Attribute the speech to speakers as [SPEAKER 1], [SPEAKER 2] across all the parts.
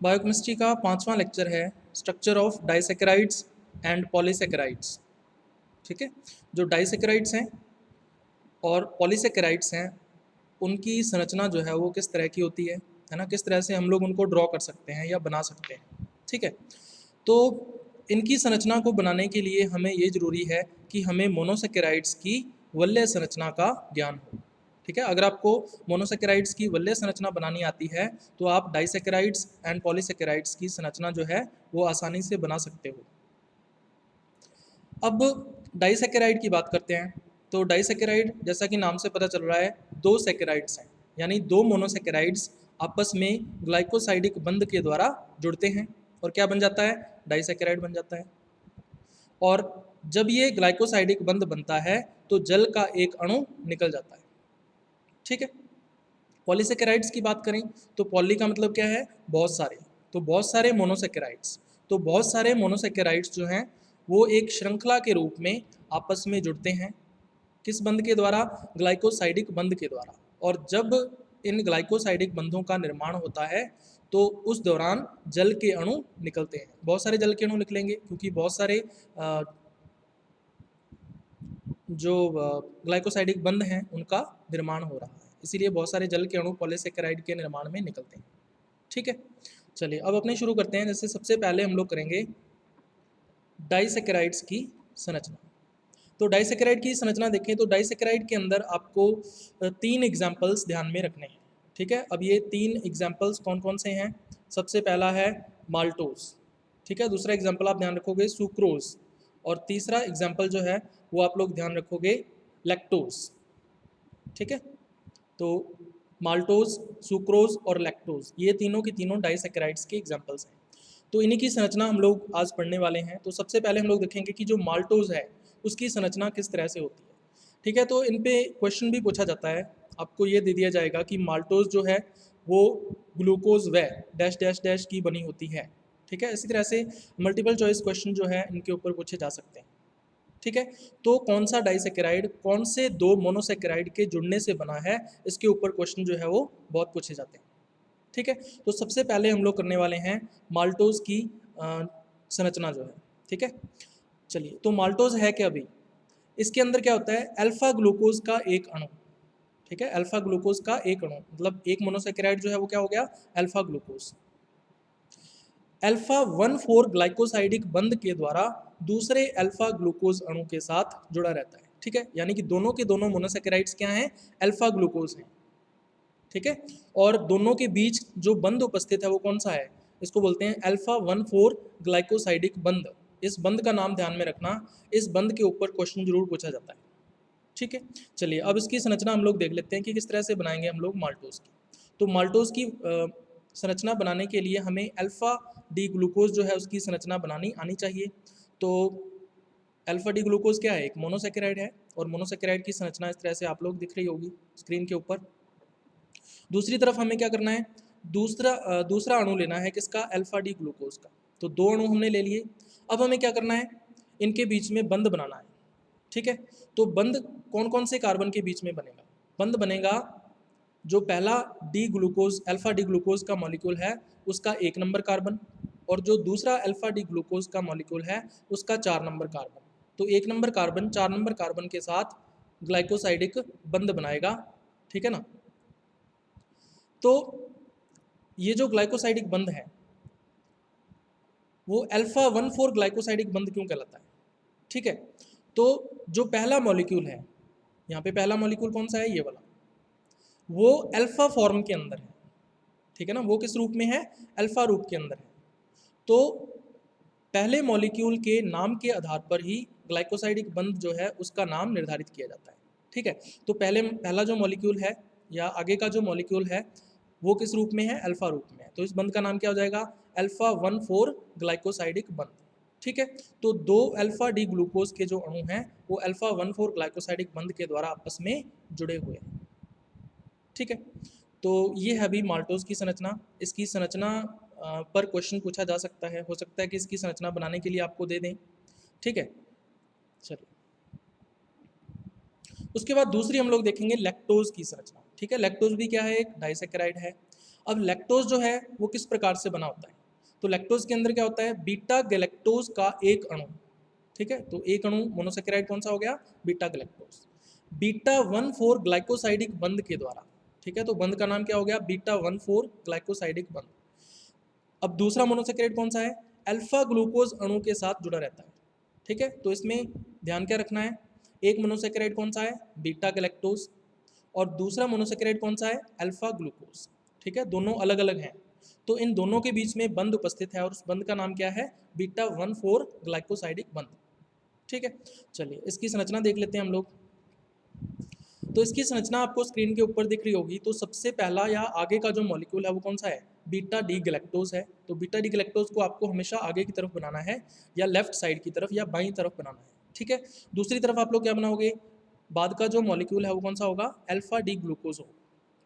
[SPEAKER 1] Biochemistry का 5वां lecture है structure of disaccharides and polysaccharides. ठीक है, जो डाइसेकेराइड्स हैं और पॉलीसेकेराइड्स हैं उनकी संरचना जो है वो किस तरह की होती है ना, किस तरह से हम लोग उनको ड्रॉ कर सकते हैं या बना सकते हैं। ठीक है, तो इनकी संरचना को बनाने के लिए हमें ये ज़रूरी है कि हमें मोनोसेकेराइड्स की वलय संरचना का ज्ञान हो। ठीक है, अगर आपको मोनोसेकेराइड्स की वलय संरचना बनानी आती है तो आप डाइसेकेराइड्स एंड पॉलीसेकेराइड्स की संरचना जो है वो आसानी से बना सकते हो। अब डाइसेकेराइड की बात करते हैं। तो डाइसेकेराइड जैसा कि नाम से पता चल रहा है दो सेकेराइड्स हैं, यानी दो मोनोसेकेराइड्स आपस में ग्लाइकोसाइडिक बंध के द्वारा जुड़ते हैं और क्या बन जाता है, डाइसेकेराइड बन जाता है। और जब ये ग्लाइकोसाइडिक बंध बनता है तो जल का एक अणु निकल जाता है। ठीक है, पॉलीसेकेराइड्स की बात करें तो पॉली का मतलब क्या है, बहुत सारे, तो बहुत सारे मोनोसेकेराइड्स। तो बहुत सारे मोनोसेकेराइड्स जो हैं वो एक श्रृंखला के रूप में आपस में जुड़ते हैं, किस बंध के द्वारा, ग्लाइकोसाइडिक बंध के द्वारा। और जब इन ग्लाइकोसाइडिक बंधों का निर्माण होता है तो उस दौरान जल के अणु निकलते हैं, बहुत सारे जल के अणु निकलेंगे क्योंकि बहुत सारे जो ग्लाइकोसाइडिक बंध हैं उनका निर्माण हो रहा है, इसीलिए बहुत सारे जल के अणु पॉलीसेकेराइड के निर्माण में निकलते हैं। ठीक है, चलिए अब अपने शुरू करते हैं। जैसे सबसे पहले हम लोग करेंगे डाइसेकेराइड्स की संरचना। तो डाइसेकेराइड की संरचना देखें तो डाइसेकेराइड के अंदर आपको 3 एग्जाम्पल्स ध्यान में रखने हैं। ठीक है, अब ये 3 एग्जाम्पल्स कौन कौन से हैं, सबसे पहला है माल्टोज। ठीक है, दूसरा एग्जाम्पल आप ध्यान रखोगे सुक्रोज, और तीसरा एग्जाम्पल जो है वो आप लोग ध्यान रखोगे लैक्टोज। ठीक है, तो माल्टोज, सुक्रोज और लैक्टोज ये तीनों की तीनों डाइसेकेराइड्स के एग्जाम्पल्स हैं। तो इन्हीं की संरचना हम लोग आज पढ़ने वाले हैं। तो सबसे पहले हम लोग देखेंगे कि जो माल्टोज है उसकी संरचना किस तरह से होती है। ठीक है, तो इन पे क्वेश्चन भी पूछा जाता है, आपको ये दे दिया जाएगा कि माल्टोज जो है वो ग्लूकोज व डैश डैश डैश की बनी होती है। ठीक है, इसी तरह से मल्टीपल चॉइस क्वेश्चन जो है इनके ऊपर पूछे जा सकते हैं। ठीक है, तो कौन सा डाइसेकेराइड कौन से दो मोनोसेकेराइड के जुड़ने से बना है, इसके ऊपर क्वेश्चन जो है वो बहुत पूछे जाते हैं। ठीक है, तो सबसे पहले हम लोग करने वाले हैं माल्टोज की संरचना जो है। ठीक है, चलिए तो माल्टोज है क्या अभी, इसके अंदर क्या होता है, अल्फा ग्लूकोज का एक अणु। ठीक है, अल्फा ग्लूकोज का एक अणु मतलब एक मोनोसेकेराइड जो है वो क्या हो गया, अल्फा ग्लूकोज। अल्फा 1,4 ग्लाइकोसाइडिक बंध के द्वारा दूसरे अल्फा ग्लूकोज अणु के साथ जुड़ा रहता है। ठीक है, यानी कि दोनों के दोनों मोनोसेकेराइड्स क्या हैं, अल्फा ग्लूकोज हैं। ठीक है, और दोनों के बीच जो बंध उपस्थित है वो कौन सा है, इसको बोलते हैं अल्फा 1,4 ग्लाइकोसाइडिक बंध। इस बंध का नाम ध्यान में रखना, इस बंध के ऊपर क्वेश्चन जरूर पूछा जाता है। ठीक है, चलिए अब इसकी संरचना हम लोग देख लेते हैं कि किस तरह से बनाएंगे हम लोग माल्टोज की। तो माल्टोज की संरचना बनाने के लिए हमें अल्फा डी ग्लूकोज जो है उसकी संरचना बनानी आनी चाहिए। तो अल्फा डी ग्लूकोज क्या है, एक मोनोसेकेराइड है, और मोनोसेकेराइड की संरचना इस तरह से आप लोग दिख रही होगी स्क्रीन के ऊपर। दूसरी तरफ हमें क्या करना है, दूसरा अणु लेना है किसका, अल्फा डी ग्लूकोज का। तो दो अणु हमने ले लिए, अब हमें क्या करना है, इनके बीच में बंध बनाना है। ठीक है, तो बंध कौन कौन से कार्बन के बीच में बनेगा, बंध बनेगा जो पहला D glucose alpha D glucose का मॉलिक्यूल है उसका 1 नंबर कार्बन, और जो दूसरा अल्फा डी ग्लूकोज का मॉलिक्यूल है उसका 4 नंबर कार्बन। तो 1 नंबर कार्बन 4 नंबर कार्बन के साथ ग्लाइकोसाइडिक बंध बनाएगा। ठीक है ना, तो ये जो ग्लाइकोसाइडिक बंध है वो अल्फा 1,4 ग्लाइकोसाइडिक बंध क्यों कहलाता है। ठीक है, तो जो पहला मॉलिक्यूल है, यहाँ पे पहला मॉलिक्यूल कौन सा है, ये वाला, वो अल्फा फॉर्म के अंदर है। ठीक है ना, वो किस रूप में है, अल्फा रूप के अंदर है। तो पहले मॉलिक्यूल के नाम के आधार पर ही ग्लाइकोसाइडिक बंध जो है उसका नाम निर्धारित किया जाता है। ठीक है, तो पहला जो मॉलिक्यूल है या आगे का जो मॉलिक्यूल है वो किस रूप में है, अल्फा रूप में है, तो इस बंध का नाम क्या हो जाएगा, अल्फा 1,4 ग्लाइकोसाइडिक बंध। ठीक है, तो दो अल्फा डी ग्लूकोज के जो अणु हैं वो अल्फा 1,4 ग्लाइकोसाइडिक बंध के द्वारा आपस में जुड़े हुए हैं। ठीक है, तो ये है अभी माल्टोज की संरचना। इसकी संरचना पर क्वेश्चन पूछा जा सकता है, हो सकता है कि इसकी संरचना बनाने के लिए आपको दे दें। ठीक है, चलिए उसके बाद दूसरी हम लोग देखेंगे लैक्टोज की संरचना। ठीक है। लैक्टोज भी क्या है, एक डाइसैकेराइड है। अब लैक्टोज जो है वो किस प्रकार से बना होता है, तो लैक्टोज के अंदर क्या होता है, बीटा गैलेक्टोज का एक अणु, ठीक है। तो एक अणु मोनोसेकेराइड कौन सा हो गया, बीटा गैलेक्टोज, बीटा 1,4 ग्लाइकोसाइडिक बंध के द्वारा, ठीक है। तो बंध का नाम क्या हो गया, बीटा 1,4 ग्लाइकोसाइडिक बंध। अब दूसरा मोनोसेकेराइड कौन सा है, अल्फा ग्लूकोज अणु के साथ जुड़ा रहता है, ठीक है। तो इसमें ध्यान क्या रखना है, एक मोनोसेकेराइड कौन सा है, बीटा गैलेक्टोज, और दूसरा मोनोसेकेराइड कौन सा है, अल्फा ग्लूकोज, ठीक है। दोनों अलग अलग हैं, तो इन दोनों के बीच में बंध उपस्थित है और उस बंध का नाम क्या है, बीटा 1,4 ग्लाइकोसाइडिक बंध, ठीक है। चलिए इसकी संरचना देख लेते हैं हम लोग। तो इसकी संरचना आपको स्क्रीन के ऊपर दिख रही होगी। तो सबसे पहला या आगे का जो मॉलिक्यूल है वो कौन सा है, बीटा डी गैलेक्टोज है। तो बीटा डी गैलेक्टोज को आपको हमेशा आगे की तरफ बनाना है, या लेफ्ट साइड की तरफ या बाईं तरफ बनाना है, ठीक है। दूसरी तरफ आप लोग क्या बनाओगे, बाद का जो मॉलिक्यूल है वो कौन सा होगा, अल्फा डी ग्लूकोज होगा,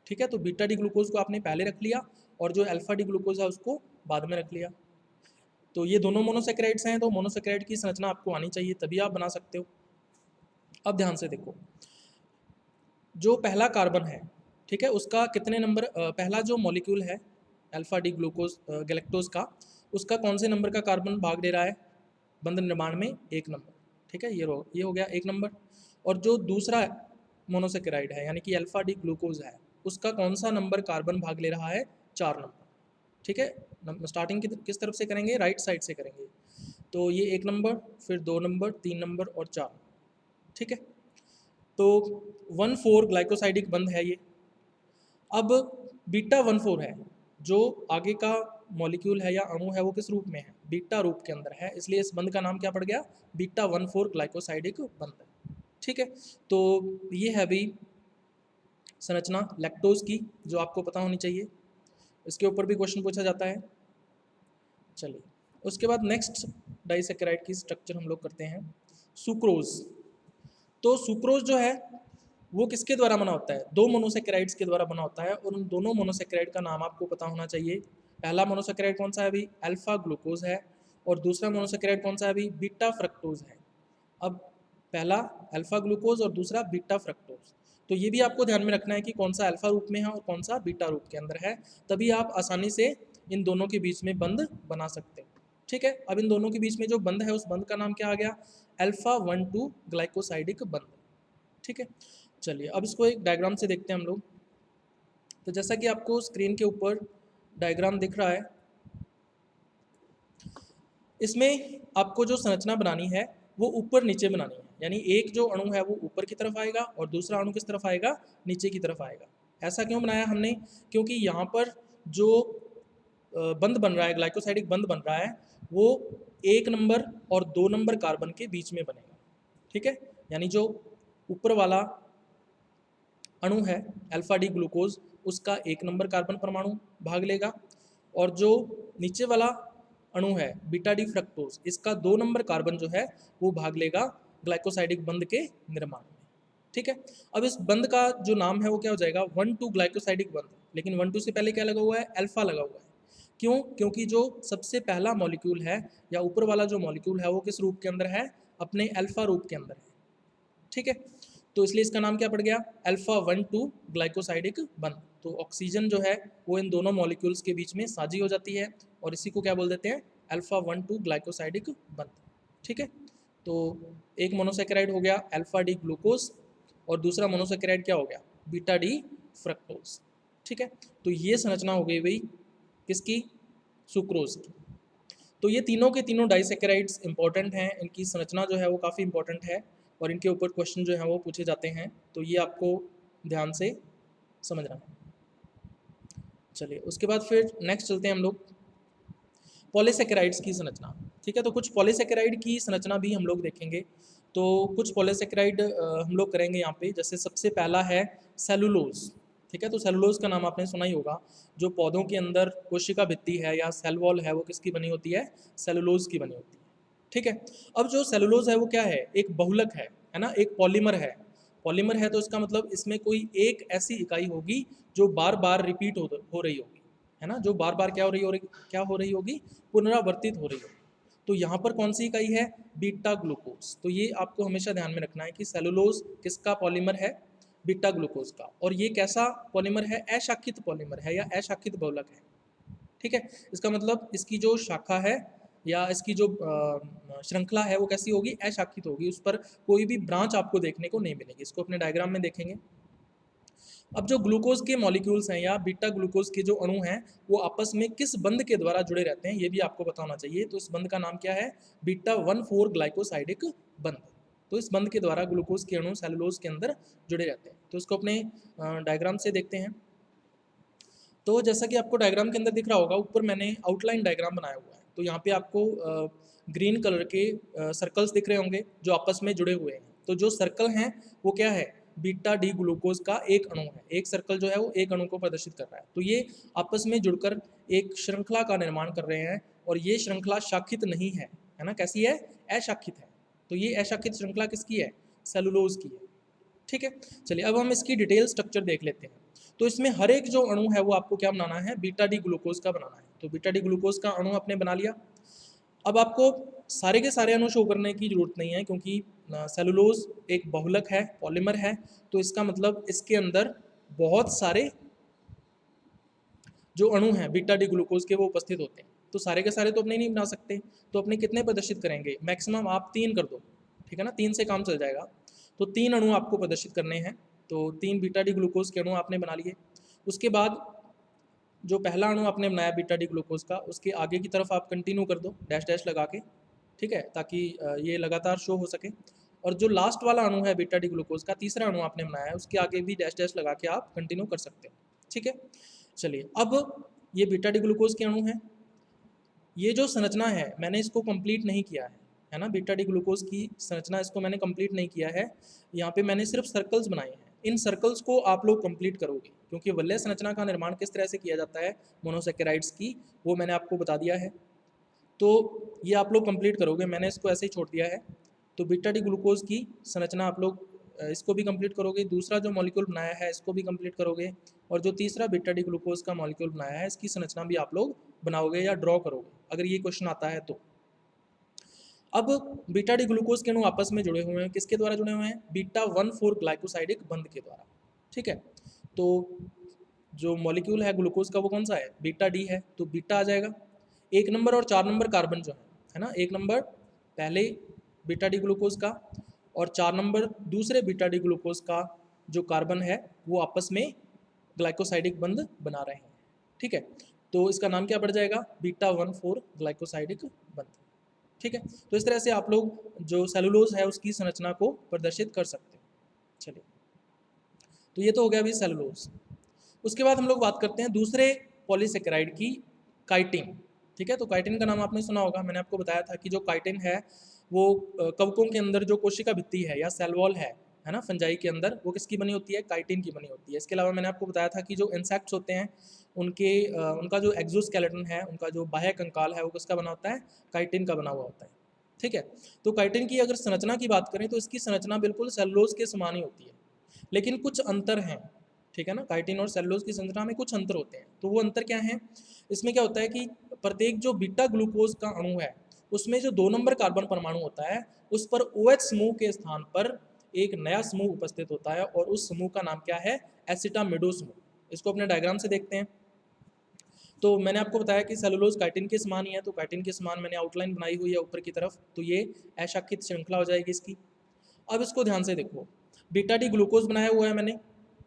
[SPEAKER 1] ठीक है। तो बीटा डी ग्लूकोज को आपने पहले रख लिया और जो अल्फा डी ग्लूकोज है उसको बाद में रख लिया। तो ये दोनों मोनोसेकेराइड्स हैं, तो मोनोसेकेराइड की संरचना आपको आनी चाहिए तभी आप बना सकते हो। अब ध्यान से देखो, जो पहला कार्बन है, ठीक है, उसका कितने नंबर, पहला जो मॉलिक्यूल है अल्फा डी ग्लूकोज गैलेक्टोज का, उसका कौन से नंबर का कार्बन भाग ले रहा है बंध निर्माण में, एक नंबर, ठीक है। ये हो गया एक नंबर। और जो दूसरा मोनोसेकेराइड है यानी कि अल्फा डी ग्लूकोज है, उसका कौन सा नंबर कार्बन भाग ले रहा है, 4 नंबर, ठीक है। स्टार्टिंग किस तरफ से करेंगे, राइट साइड से करेंगे। तो ये एक नंबर, फिर 2 नंबर, 3 नंबर और 4, ठीक है। तो 1,4 ग्लाइकोसाइडिक बंध है ये। अब बीटा 1,4 है, जो आगे का मॉलिक्यूल है या अणु है वो किस रूप में है, बीटा रूप के अंदर है, इसलिए इस बंध का नाम क्या पड़ गया, बीटा 1,4 ग्लाइकोसाइडिक बंध, ठीक है। तो ये है अभी संरचना लैक्टोज की, जो आपको पता होनी चाहिए, इसके ऊपर भी क्वेश्चन पूछा जाता है। चलिए उसके बाद नेक्स्ट डाइसैकेराइड की स्ट्रक्चर हम लोग करते हैं, सुक्रोज। तो सुक्रोज जो है वो किसके द्वारा बना होता है, 2 मोनोसेकेराइड्स के द्वारा बना होता है, और उन दोनों मोनोसेकेराइड का नाम आपको पता होना चाहिए। पहला मोनोसेकेराइड कौन सा है अभी, अल्फा ग्लूकोज है, और दूसरा मोनोसेकेराइड कौन सा है अभी, बीटा फ्रक्टोज है। अब पहला अल्फा ग्लूकोज और दूसरा बीटा फ्रक्टोज, तो ये भी आपको ध्यान में रखना है कि कौन सा अल्फा रूप में है और कौन सा बीटा रूप के अंदर है, तभी आप आसानी से इन दोनों के बीच में बंध बना सकते हो, ठीक है। अब इन दोनों के बीच में जो बंध है उस बंध का नाम क्या आ गया, अल्फा 1,2 ग्लाइकोसाइडिक बंध, ठीक है। चलिए अब इसको एक डायग्राम से देखते हैं हम लोग। तो जैसा कि आपको स्क्रीन के ऊपर डायग्राम दिख रहा है, इसमें आपको जो संरचना बनानी है वो ऊपर नीचे बनानी है, यानी एक जो अणु है वो ऊपर की तरफ आएगा और दूसरा अणु किस तरफ आएगा, नीचे की तरफ आएगा। ऐसा क्यों बनाया हमने, क्योंकि यहाँ पर जो बंध बन रहा है, ग्लाइकोसाइडिक बंध बन रहा है, वो 1 नंबर और 2 नंबर कार्बन के बीच में बनेगा, ठीक है। यानी जो ऊपर वाला अणु है अल्फा डी ग्लूकोज, उसका 1 नंबर कार्बन परमाणु भाग लेगा, और जो नीचे वाला अणु है बीटा डी फ्रक्टोज, इसका 2 नंबर कार्बन जो है वो भाग लेगा ग्लाइकोसाइडिक बंध के निर्माण में, ठीक है। अब इस बंध का जो नाम है वो क्या हो जाएगा, 1,2 ग्लाइकोसाइडिक बंध, लेकिन 1,2 से पहले क्या लगा हुआ है, अल्फा लगा हुआ है। क्यों, क्योंकि जो सबसे पहला मॉलिक्यूल है या ऊपर वाला जो मॉलिक्यूल है वो किस रूप के अंदर है, अपने अल्फा रूप के अंदर है, ठीक है। तो इसलिए इसका नाम क्या पड़ गया, अल्फा 1,2 ग्लाइकोसाइडिक बंध। तो ऑक्सीजन जो है वो इन दोनों मॉलिक्यूल्स के बीच में साझी हो जाती है, और इसी को क्या बोल देते हैं, अल्फा 1,2 ग्लाइकोसाइडिक बंध, ठीक है। तो एक मोनोसेकेराइड हो गया अल्फा डी ग्लूकोज, और दूसरा मोनोसेकेराइड क्या हो गया, बीटा डी फ्रक्टोज, ठीक है। तो ये संरचना हो गई भाई किसकी, सुक्रोज की। तो ये तीनों के तीनों डाइसैकेराइड्स इंपॉर्टेंट हैं, इनकी संरचना जो है वो काफ़ी इंपॉर्टेंट है, और इनके ऊपर क्वेश्चन जो है वो पूछे जाते हैं, तो ये आपको ध्यान से समझना है। चलिए उसके बाद फिर नेक्स्ट चलते हैं हम लोग, पॉलीसेकेराइड्स की संरचना, ठीक है। तो कुछ पॉलीसेकेराइड की संरचना भी हम लोग देखेंगे। तो कुछ पॉलीसेकेराइड हम लोग करेंगे यहाँ पे, जैसे सबसे पहला है सेलुलोज, ठीक है। तो सेलुलोज का नाम आपने सुना ही होगा, जो पौधों के अंदर कोशिका भित्ति है या सेल वॉल है वो किसकी बनी होती है, सेलुलोज की बनी होती है, ठीक है। अब जो सेलुलोज है वो क्या है, एक बहुलक है ना, एक पॉलीमर है। पॉलीमर है तो इसका मतलब इसमें कोई एक ऐसी इकाई होगी जो बार बार रिपीट हो रही होगी, है ना, जो बार बार क्या हो रही होगी, पुनरावर्तित हो रही होगी। तो यहाँ पर कौन सी इकाई है, बीटा ग्लूकोज। तो ये आपको हमेशा ध्यान में रखना है कि सेलुलोज किसका पॉलीमर है, बीटा ग्लूकोज का। और ये कैसा पॉलीमर है? अशाखित पॉलीमर है या अशाखित बहुलक है। ठीक है, इसका मतलब इसकी जो शाखा है या इसकी जो श्रृंखला है वो कैसी होगी? अशाखित होगी, उस पर कोई भी ब्रांच आपको देखने को नहीं मिलेगी। इसको अपने डायग्राम में देखेंगे। अब जो ग्लूकोज के मॉलिक्यूल्स हैं या बीटा ग्लूकोज के जो अणु हैं वो आपस में किस बंध के द्वारा जुड़े रहते हैं ये भी आपको पता होना चाहिए। तो इस बंध का नाम क्या है? बीटा 1,4 ग्लाइकोसाइडिक बंध। तो इस बंध के द्वारा ग्लूकोज के अणु सेलुलोज के अंदर जुड़े रहते हैं। तो इसको अपने डायग्राम से देखते हैं। तो जैसा कि आपको डायग्राम के अंदर दिख रहा होगा, ऊपर मैंने आउटलाइन डायग्राम बनाया हुआ है। तो यहाँ पे आपको ग्रीन कलर के सर्कल्स दिख रहे होंगे जो आपस में जुड़े हुए हैं। तो जो सर्कल हैं वो क्या है? बीटा डी ग्लूकोज का एक अणु है। एक सर्कल जो है वो एक अणु को प्रदर्शित कर रहा है। तो ये आपस में जुड़कर एक श्रृंखला का निर्माण कर रहे हैं और ये श्रृंखला शाखित नहीं है, है ना? कैसी है? अशाखित है। तो ये अशाखित श्रृंखला किसकी है? सेलुलोज की है। ठीक है, चलिए अब हम इसकी डिटेल स्ट्रक्चर देख लेते हैं। तो इसमें हर एक जो अणु है वो आपको क्या बनाना है? बीटा डी ग्लूकोज का बनाना है। तो बीटा डी ग्लूकोज का अणु आपने बना लिया। अब आपको सारे के सारे अणु शो करने की जरूरत नहीं है क्योंकि सेलुलोज एक बहुलक है, पॉलीमर है। तो इसका मतलब इसके अंदर बहुत सारे जो अणु हैं बीटा डी ग्लूकोज के वो उपस्थित होते हैं। तो सारे के सारे तो अपने नहीं बना सकते, तो अपने कितने प्रदर्शित करेंगे? मैक्सिमम आप 3 कर दो, ठीक है ना? 3 से काम चल जाएगा। तो 3 अणु आपको प्रदर्शित करने हैं। तो 3 बीटा डी ग्लूकोज के अणु आपने बना लिए। उसके बाद जो पहला अणु आपने बनाया बीटा डी ग्लूकोज का, उसके आगे की तरफ आप कंटिन्यू कर दो डैश डैश लगा के, ठीक है, ताकि ये लगातार शो हो सके। और जो लास्ट वाला अणु है बीटा डी ग्लूकोज का, तीसरा अणु आपने बनाया है, उसके आगे भी डैश डैश लगा के आप कंटिन्यू कर सकते हो। ठीक है, चलिए अब ये बीटा डी ग्लूकोज के अणु हैं। ये जो संरचना है मैंने इसको कंप्लीट नहीं किया है ना? बीटा डी ग्लूकोज की संरचना इसको मैंने कंप्लीट नहीं किया है। यहाँ पे मैंने सिर्फ सर्कल्स बनाए हैं। इन सर्कल्स को आप लोग कंप्लीट करोगे क्योंकि वलय संरचना का निर्माण किस तरह से किया जाता है मोनोसेकेराइड्स की, वो मैंने आपको बता दिया है। तो ये आप लोग कंप्लीट करोगे, मैंने इसको ऐसे ही छोड़ दिया है। तो बीटा डी ग्लूकोज की संरचना आप लोग इसको भी कंप्लीट करोगे। दूसरा जो मॉलिक्यूल बनाया है इसको भी कंप्लीट करोगे। और जो तीसरा बीटा डी ग्लूकोज का मॉलिक्यूल बनाया है इसकी संरचना भी आप लोग बनाओगे या ड्रॉ करोगे अगर ये क्वेश्चन आता है तो। अब बीटा डी ग्लूकोज के अणु आपस में जुड़े हुए हैं, किसके द्वारा जुड़े हुए हैं? बीटा 1,4 ग्लाइकोसाइडिक बंध के द्वारा। ठीक है, तो जो मॉलिक्यूल है ग्लूकोज का वो कौन सा है? बीटा डी है, तो बीटा आ जाएगा। 1 नंबर और 4 नंबर कार्बन जो है ना, 1 नंबर पहले बीटा डी ग्लूकोज का और 4 नंबर दूसरे बीटा डी ग्लूकोज का जो कार्बन है वो आपस में ग्लाइकोसाइडिक बंध बना रहे हैं। ठीक है, तो इसका नाम क्या पड़ जाएगा? बीटा 1,4 ग्लाइकोसाइडिक बंध। ठीक है, तो इस तरह से आप लोग जो सेलुलोज है उसकी संरचना को प्रदर्शित कर सकते हैं। चलिए, तो ये तो हो गया अभी सेलुलोज। उसके बाद हम लोग बात करते हैं दूसरे पॉलीसेकेराइड की, काइटिन। ठीक है, तो काइटिन का नाम आपने सुना होगा। मैंने आपको बताया था कि जो काइटिन है वो कवकों के अंदर जो कोशिका भित्ति है या सेल वॉल है ना, फंजाई के अंदर, वो किसकी बनी होती है? काइटिन की बनी होती है। इसके अलावा मैंने आपको बताया था कि जो इंसेक्ट्स होते हैं उनका जो एक्सोस्केलेटन है, उनका जो बाह्य कंकाल है वो किसका बना होता है? काइटिन का बना हुआ होता है। ठीक है, तो काइटिन की अगर संरचना की बात करें तो इसकी संरचना बिल्कुल सेलुलोज के समान ही होती है, लेकिन कुछ अंतर हैं। ठीक है ना, काइटिन और सेलुलोज की संरचना में कुछ अंतर होते हैं। तो वो अंतर क्या है? इसमें क्या होता है कि प्रत्येक जो बीटा ग्लूकोज का अणु है उसमें जो 2 नंबर कार्बन परमाणु होता है उस पर OH समूह के स्थान पर एक नया समूह उपस्थित होता है और उस समूह का नाम क्या है? एसिटामिडो समूह। इसको अपने डायग्राम से देखते हैं। तो मैंने आपको बताया कि सेलुलोज काइटिन के समान ही है, तो काइटिन के समान मैंने आउटलाइन बनाई हुई है ऊपर की तरफ। तो ये अशाखित श्रृंखला हो जाएगी इसकी। अब इसको ध्यान से देखो, बीटा डी ग्लूकोज बनाया हुआ है मैंने,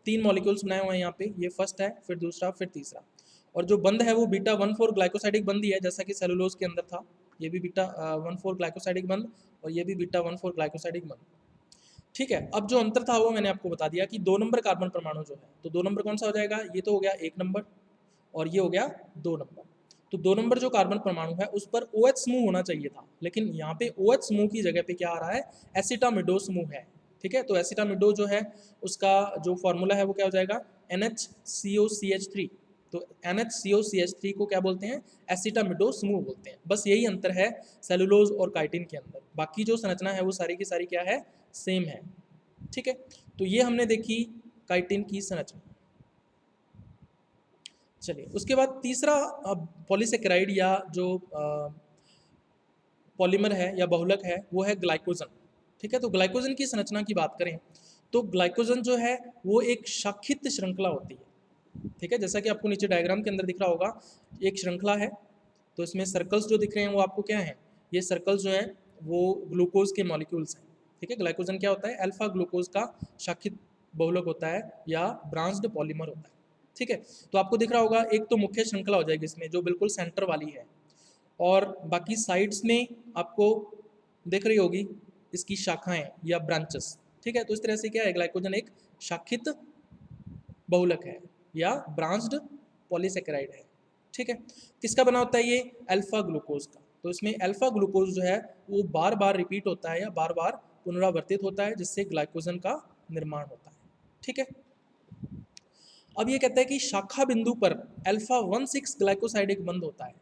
[SPEAKER 1] 3 मॉलिक्यूल्स बनाए हुए हैं यहाँ पे। ये फर्स्ट है, फिर दूसरा, फिर तीसरा। और जो बंध है वो बीटा 1,4 ग्लाइकोसाइडिक बंध ही है, जैसा कि सेलुलोज के अंदर था। ये भी बीटा 1,4 ग्लाइकोसाइडिक बंध और ये भी बीटा 1,4 ग्लाइकोसाइडिक बंध। ठीक है, अब जो अंतर था वो मैंने आपको बता दिया कि 2 नंबर कार्बन परमाणु जो है, तो 2 नंबर कौन सा हो जाएगा? ये तो हो गया 1 नंबर और ये हो गया 2 नंबर। तो 2 नंबर जो कार्बन परमाणु है उस पर OH समूह होना चाहिए था, लेकिन यहाँ पे OH समूह की जगह पे क्या आ रहा है? एसिटामिडो समूह है। ठीक है, तो एसिटामिडो जो है उसका जो फॉर्मूला है वो क्या हो जाएगा? NHCOCH3। तो NHCOCH3 को क्या बोलते हैं? एसिटामिडो समूह बोलते हैं। बस यही अंतर है सेलुलोज और काइटिन के अंदर। बाकी जो संरचना है वो सारी की सारी क्या है? सेम है। ठीक है, तो ये हमने देखी काइटिन की संरचना। चलिए, उसके बाद तीसरा पॉलीसेकेराइड या जो पॉलीमर है या बहुलक है वो है ग्लाइकोजन। ठीक है, तो ग्लाइकोजन की संरचना की बात करें तो ग्लाइकोजन जो है वो एक शाखित श्रृंखला होती है, ठीक है। जैसा कि आपको नीचे डायग्राम के अंदर दिख रहा होगा, एक श्रृंखला है, तो इसमें सर्कल्स जो दिख रहे हैं वो आपको क्या हैं, ये सर्कल्स जो हैं वो ग्लूकोज के मॉलिक्यूल्स हैं, ठीक है। ग्लाइकोजन क्या होता है, अल्फा ग्लूकोज का शाखित बहुलक होता है या ब्रांच्ड पॉलीमर होता है, ठीक है। तो आपको दिख रहा होगा एक तो मुख्य श्रृंखला हो जाएगी इसमें जो बिल्कुल सेंटर वाली है, और बाकी साइड्स में आपको दिख रही होगी इसकी शाखाएं या ब्रांचेस, ठीक है। तो इस तरह से क्या है, ग्लाइकोजन एक शाखित बहुलक है या ब्रांच्ड पॉलीसेकेराइड है, ठीक है। किसका बना होता है ये, अल्फा ग्लूकोज का। तो इसमें अल्फा ग्लूकोज जो है वो बार बार रिपीट होता है या बार बार पुनरावर्तित होता है, जिससे ग्लाइकोजन का निर्माण होता है, ठीक है। अब ये कहता है कि शाखा बिंदु पर अल्फा 1,6 ग्लाइकोसाइडिक बंध होता है,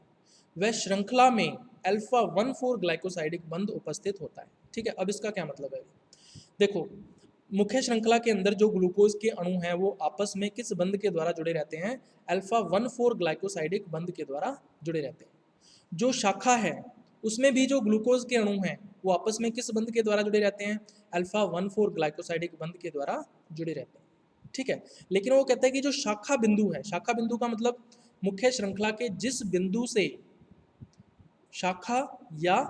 [SPEAKER 1] वह श्रृंखला में अल्फा 1,4 ग्लाइकोसाइडिक बंध उपस्थित होता है, ठीक है। अब इसका क्या मतलब है, देखो मुख्य श्रृंखला के अंदर जो ग्लूकोज के अणु हैं वो आपस में किस बंध के द्वारा जुड़े रहते हैं, अल्फा 1,4 ग्लाइकोसाइडिक बंध के द्वारा जुड़े रहते हैं। जो शाखा है उसमें भी जो ग्लूकोज के अणु हैं वो आपस में किस बंध के द्वारा जुड़े रहते हैं, अल्फा 1,4 ग्लाइकोसाइडिक बंध के द्वारा जुड़े रहते हैं, ठीक है। लेकिन वो कहता है कि जो शाखा बिंदु है, शाखा बिंदु का मतलब मुख्य श्रृंखला के जिस बिंदु से शाखा या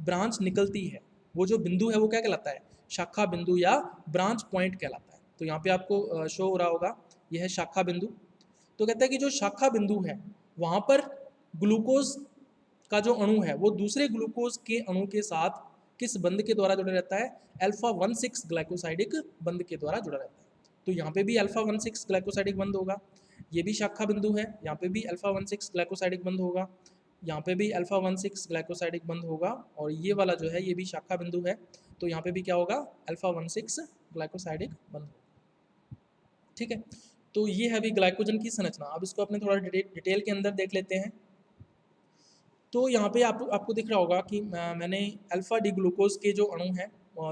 [SPEAKER 1] ब्रांच निकलती है, वो जो बिंदु है वो क्या कहलाता है, शाखा बिंदु या ब्रांच पॉइंट कहलाता है। तो यहाँ पे आपको शो हो रहा होगा, यह है शाखा बिंदु। तो कहता है कि जो शाखा बिंदु है वहाँ पर ग्लूकोज का जो अणु है वो दूसरे ग्लूकोज के अणु के साथ किस बंध के द्वारा जुड़ा रहता है, अल्फा 1,6 ग्लाइकोसाइडिक बंध के द्वारा जुड़ा रहता है। तो यहाँ पे भी अल्फा 1,6 ग्लाइकोसाइडिक बंध होगा, ये भी शाखा बिंदु है, यहाँ पे भी अल्फा 1,6 ग्लाइकोसाइडिक बंध होगा, यहाँ पे भी अल्फा 1,6 ग्लाइकोसाइडिक बंध होगा, और ये वाला जो है ये भी शाखा बिंदु है, तो यहाँ पे भी क्या होगा, अल्फा 1,6 ग्लाइकोसाइडिक बंध होगा, ठीक है। तो ये है अभी ग्लाइकोजन की संरचना। अब इसको अपने थोड़ा डिटेल के अंदर देख लेते हैं। तो यहाँ पे आपको दिख रहा होगा कि मैंने अल्फा डी ग्लूकोज के जो अणु हैं,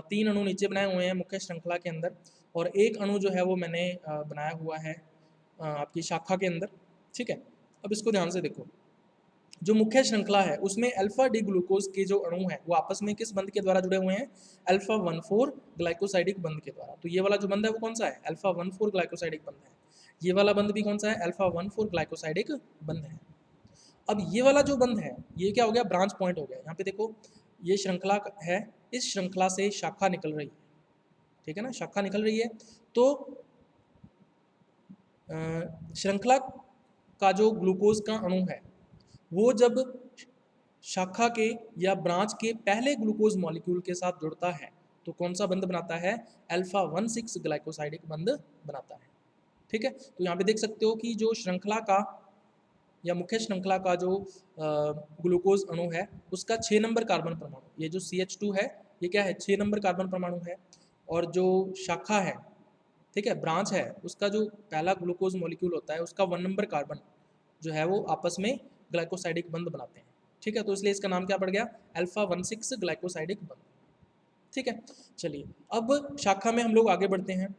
[SPEAKER 1] 3 अणु नीचे बनाए हुए हैं मुख्य श्रृंखला के अंदर, और एक अणु जो है वो मैंने बनाया हुआ है आपकी शाखा के अंदर, ठीक है। अब इसको ध्यान से देखो, जो मुख्य श्रृंखला है उसमें अल्फा डी ग्लूकोज के जो अणु हैं वो आपस में किस बंध के द्वारा जुड़े हुए हैं, अल्फा 1,4 ग्लाइकोसाइडिक बंध के द्वारा। तो ये वाला जो बंध है वो कौन सा है, अल्फा 1,4 ग्लाइकोसाइडिक बंध है। ये वाला बंध भी कौन सा है, अल्फा 1,4 ग्लाइकोसाइडिक बंध है। अब ये वाला जो बंध है ये क्या हो गया, ब्रांच पॉइंट हो गया। यहाँ पे देखो ये श्रृंखला है, इस श्रृंखला से शाखा निकल रही है, ठीक है ना, शाखा निकल रही है। तो श्रृंखला का जो ग्लूकोज का अणु है वो जब शाखा के या ब्रांच के पहले ग्लूकोज मॉलिक्यूल के साथ जुड़ता है तो कौन सा बंध बनाता है, अल्फा 1,6 ग्लाइकोसाइडिक बंध बनाता है, ठीक है। तो यहाँ पे देख सकते हो कि जो श्रृंखला का या मुख्य श्रृंखला का जो ग्लूकोज अणु है उसका 6 नंबर कार्बन परमाणु, ये जो CH2 है ये क्या है, 6 नंबर कार्बन परमाणु है, और जो शाखा है, ठीक है, ब्रांच है, उसका जो पहला ग्लूकोज मॉलिक्यूल होता है उसका 1 नंबर कार्बन जो है वो आपस में ग्लाइकोसाइडिक बंध बनाते हैं, ठीक है। तो इसलिए इसका नाम क्या पड़ गया, अल्फा 1,6 ग्लाइकोसाइडिक बंध, ठीक है। चलिए अब शाखा में हम लोग आगे बढ़ते हैं।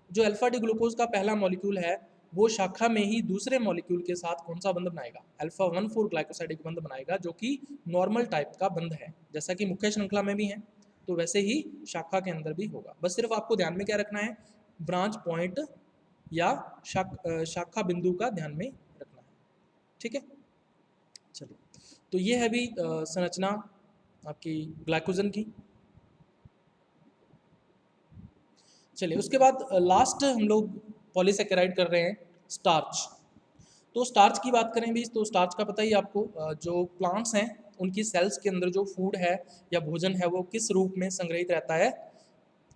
[SPEAKER 1] जो अल्फा डी ग्लूकोज का पहला मॉलिक्यूल है वो शाखा में ही दूसरे मॉलिक्यूल के साथ कौन सा बंध बनाएगा, अल्फा 1,4 ग्लाइकोसाइडिक बंध बनाएगा, जो कि नॉर्मल टाइप का बंध है, जैसा कि मुख्य श्रृंखला में भी है तो वैसे ही शाखा के अंदर भी होगा। बस सिर्फ आपको ध्यान में क्या रखना है, ब्रांच पॉइंट या शाखा बिंदु का ध्यान में रखना है, ठीक है। चलिए तो ये है अभी संरचना आपकी ग्लाइकोजन की। चलिए उसके बाद लास्ट हम लोग पॉलीसेकेराइड कर रहे हैं, स्टार्च। तो स्टार्च की बात करें भी तो स्टार्च का पता ही आपको, जो प्लांट्स हैं उनकी सेल्स के अंदर जो फूड है या भोजन है वो किस रूप में संग्रहित रहता है,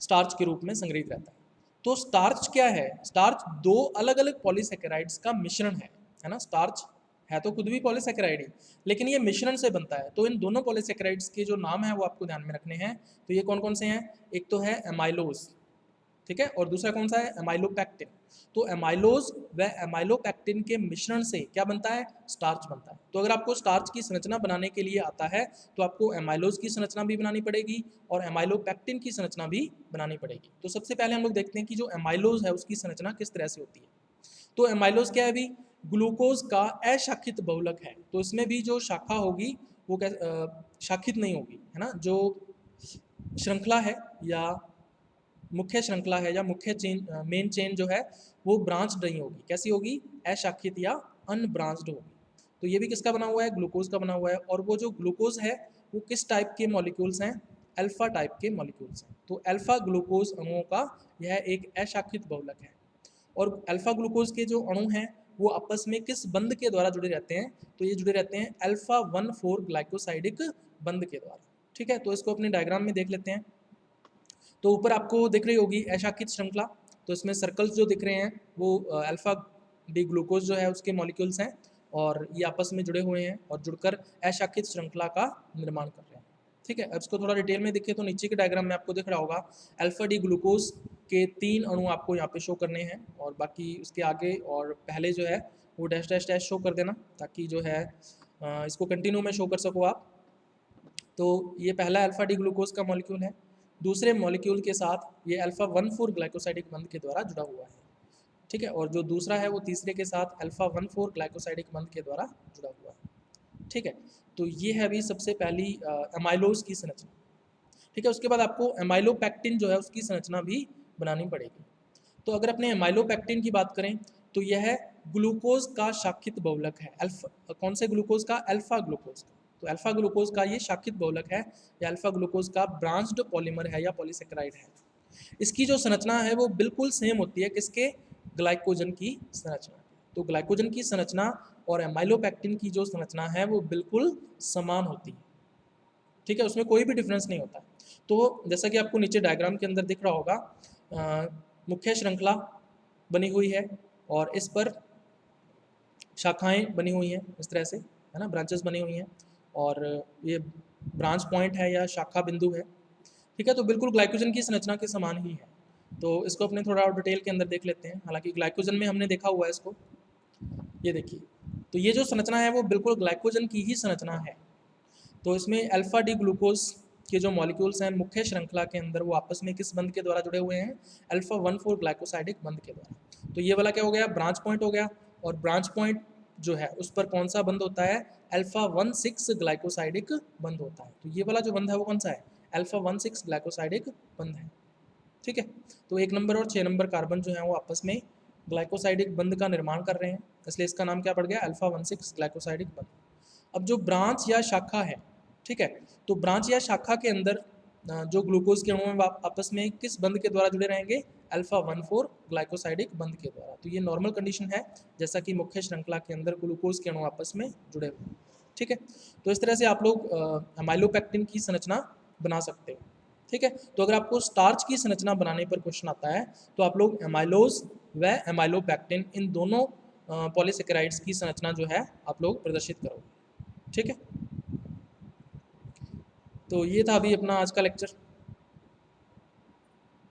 [SPEAKER 1] स्टार्च के रूप में संग्रहित रहता है। तो स्टार्च क्या है, स्टार्च दो अलग अलग पॉलीसेकेराइड्स का मिश्रण है ना। स्टार्च है तो खुद भी पॉलीसेकेराइड ही, लेकिन ये मिश्रण से बनता है। तो इन दोनों पॉलीसेकेराइड्स के जो नाम है वो आपको ध्यान में रखने हैं। तो ये कौन कौन से हैं, एक तो है एमाइलोज, ठीक है, और दूसरा कौन सा है, एमाइलोपेक्टिन। तो एमाइलोज व एमाइलोपेक्टिन के मिश्रण से क्या बनता है, स्टार्च बनता है। तो अगर आपको स्टार्च की संरचना बनाने के लिए आता है तो आपको एमाइलोज की संरचना भी बनानी पड़ेगी और एमाइलोपेक्टिन की संरचना भी बनानी पड़ेगी। तो सबसे पहले हम लोग देखते हैं कि जो एमाइलोज है उसकी संरचना किस तरह से होती है। तो एमाइलोज क्या है, अभी ग्लूकोज का अशाखित बहुलक है, तो इसमें भी जो शाखा होगी वो शाखित नहीं होगी, है ना। जो श्रृंखला है या मुख्य श्रृंखला है या मुख्य चेन, मेन चेन जो है वो ब्रांच नहीं होगी। कैसी होगी? अशाखित या अनब्रांच्ड होगी। तो ये भी किसका बना हुआ है? ग्लूकोज का बना हुआ है। और वो जो ग्लूकोज है वो किस टाइप के मॉलिक्यूल्स हैं? अल्फा टाइप के मॉलिक्यूल्स हैं। तो अल्फा ग्लूकोज अणुओं का यह एक अशाखित बहुलक है। और अल्फा ग्लूकोज के जो अणु हैं वो आपस में किस बंध के द्वारा जुड़े रहते हैं? तो ये जुड़े रहते हैं अल्फा 1,4 ग्लाइकोसाइडिक बंध के द्वारा। ठीक है, तो इसको अपने डायग्राम में देख लेते हैं। तो ऊपर आपको दिख रही होगी अशाखित श्रृंखला। तो इसमें सर्कल्स जो दिख रहे हैं वो अल्फा डी ग्लूकोज जो है उसके मॉलिक्यूल्स हैं और ये आपस में जुड़े हुए हैं और जुड़कर अशाखित श्रृंखला का निर्माण कर रहे हैं। ठीक है, अब इसको थोड़ा डिटेल में देखें तो नीचे के डायग्राम में आपको दिख रहा होगा अल्फा डी ग्लूकोज के 3 अणु आपको यहाँ पे शो करने हैं और बाकी उसके आगे और पहले जो है वो डैश डैश डैश शो कर देना ताकि जो है इसको कंटिन्यू में शो कर सको आप। तो ये पहला अल्फा डी ग्लूकोज का मॉलिक्यूल है, दूसरे मॉलिक्यूल के साथ ये अल्फा 1,4 ग्लाइकोसाइडिक बंध के द्वारा जुड़ा हुआ है। ठीक है, और जो दूसरा है वो तीसरे के साथ अल्फा 1,4 ग्लाइकोसाइडिक बंध के द्वारा जुड़ा हुआ है। ठीक है, तो ये है अभी सबसे पहली एमाइलोज की संरचना। ठीक है, उसके बाद आपको एमाइलोपेक्टिन जो है उसकी संरचना भी बनानी पड़ेगी। तो अगर अपने एमाइलोपेक्टिन की बात करें तो यह ग्लूकोज का शाखित बहुलक है। अल्फा कौन से ग्लूकोज का? अल्फा ग्लूकोज का। तो अल्फा ग्लूकोज का ये शाखित बहुलक है या अल्फा ग्लूकोज का ब्रांच्ड पॉलीमर है या पॉलीसेकेराइड है। इसकी जो संरचना है वो बिल्कुल सेम होती है किसके? ग्लाइकोजन की संरचना। तो ग्लाइकोजन की संरचना और एमाइलोपेक्टिन की जो संरचना है वो बिल्कुल समान होती है। ठीक है, उसमें कोई भी डिफरेंस नहीं होता। तो जैसा कि आपको नीचे डायग्राम के अंदर दिख रहा होगा मुख्य श्रृंखला बनी हुई है और इस पर शाखाएं बनी हुई हैं इस तरह से, है ना, ब्रांचेस बनी हुई हैं और ये ब्रांच पॉइंट है या शाखा बिंदु है। ठीक है, तो बिल्कुल ग्लाइकोजन की संरचना के समान ही है। तो इसको अपने थोड़ा और डिटेल के अंदर देख लेते हैं। हालांकि ग्लाइकोजन में हमने देखा हुआ है इसको, ये देखिए। तो ये जो संरचना है वो बिल्कुल ग्लाइकोजन की ही संरचना है। तो इसमें अल्फा डी ग्लूकोज के जो मॉलिक्यूल्स हैं मुख्य श्रृंखला के अंदर वो आपस में किस बंध के द्वारा जुड़े हुए हैं? अल्फा 1,4 ग्लाइकोसाइडिक बंध के द्वारा। तो ये वाला क्या हो गया? ब्रांच पॉइंट हो गया। और ब्रांच पॉइंट जो है उस पर कौन सा बंध होता है? अल्फा 1,6 ग्लाइकोसाइडिक बंध होता है। तो ये वाला जो बंध है वो कौन सा है? अल्फा 1,6 ग्लाइकोसाइडिक बंध है। ठीक है, तो 1 नंबर और 6 नंबर कार्बन जो है वो आपस में ग्लाइकोसाइडिक बंध का निर्माण कर रहे हैं, इसलिए इसका नाम क्या पड़ गया? अल्फा 1,6 ग्लाइकोसाइडिक बंध। अब जो ब्रांच या शाखा है, ठीक है, तो ब्रांच या शाखा के अंदर जो ग्लूकोज के अणु हैं आपस में किस बंध के द्वारा जुड़े रहेंगे? अल्फा 1,4 ग्लाइकोसाइडिक बंध के द्वारा। तो ये नॉर्मल कंडीशन है जैसा कि मुख्य श्रृंखला के अंदर ग्लूकोज के अणु आपस में जुड़े हुए हैं। ठीक है, तो इस तरह से आप लोग एमाइलोपेक्टिन की संरचना बना सकते हो। ठीक है, तो अगर आपको स्टार्च की संरचना बनाने पर क्वेश्चन आता है तो आप लोग एमाइलोज व एमाइलोपेक्टिन इन दोनों पॉलीसेकेराइड्स की संरचना जो है आप लोग प्रदर्शित करोगे। ठीक है, तो ये था अभी अपना आज का लेक्चर।